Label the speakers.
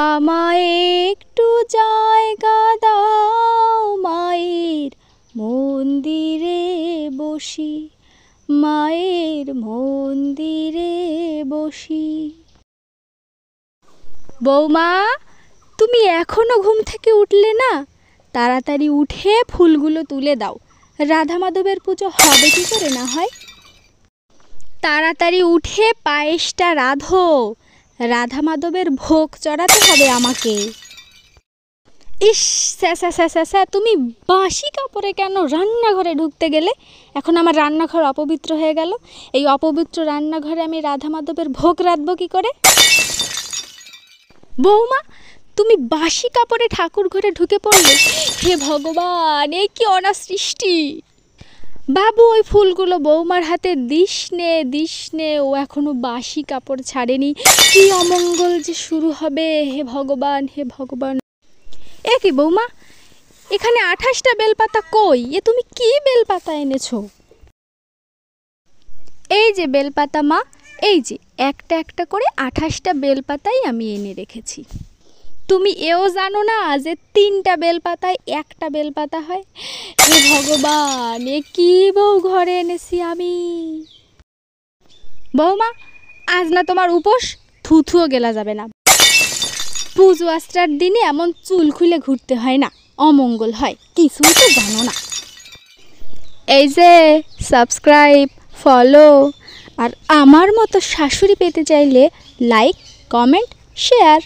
Speaker 1: আমায় একটু জায়গা দাও মায়ের মন্দিরে বসি, মায়ের মন্দিরে বসি। বৌমা, তুমি এখনো ঘুম থেকে উঠলে না? তাড়াতাড়ি উঠে ফুলগুলো তুলে দাও, রাধা মাধবের পুজো হবে কি করে না হয়। তাড়াতাড়ি উঠে পায়েসটা রাঁধো, রাধা মাধবের ভোগ চড়াতে হবে আমাকে। ইস, স্যা, তুমি বাসি কাপড়ে কেন রান্নাঘরে ঢুকতে গেলে? এখন আমার রান্নাঘর অপবিত্র হয়ে গেল। এই অপবিত্র রান্নাঘরে আমি রাধা মাধবের ভোগ রাঁধবো কি করে? বৌমা, তুমি বাসি কাপড়ে ঠাকুর ঘরে ঢুকে পড়লে। হে ভগবান, এ কি অনাসৃষ্টি! বাবু, ওই ফুলগুলো বৌমার হাতে দিস নে, ও এখনো বাসি কাপড় ছাড়েনি। কি অমঙ্গল যে শুরু হবে! হে ভগবান, হে ভগবান! এ কি বৌমা, এখানে 28টা বেলপাতা কই? এ তুমি কি বেলপাতা এনেছো? এই যে বেলপাতা মা, এই যে একটা একটা করে 28টা বেলপাতাই আমি এনে রেখেছি। তুমি এও জানো না যে 3টা বেলপাতায় একটা বেলপাতা হয়? হে ভগবান, এ কি বউ ঘরে এনেছি আমি! বৌমা, আজ না তোমার উপোস, থুথুও গেলা যাবে না। পুজো আশ্রার দিনে এমন চুল খুলে ঘুরতে হয় না, অমঙ্গল হয়, কিছুই তো জানো না। এই যে সাবস্ক্রাইব, ফলো, আর আমার মতো শাশুড়ি পেতে চাইলে লাইক, কমেন্ট, শেয়ার।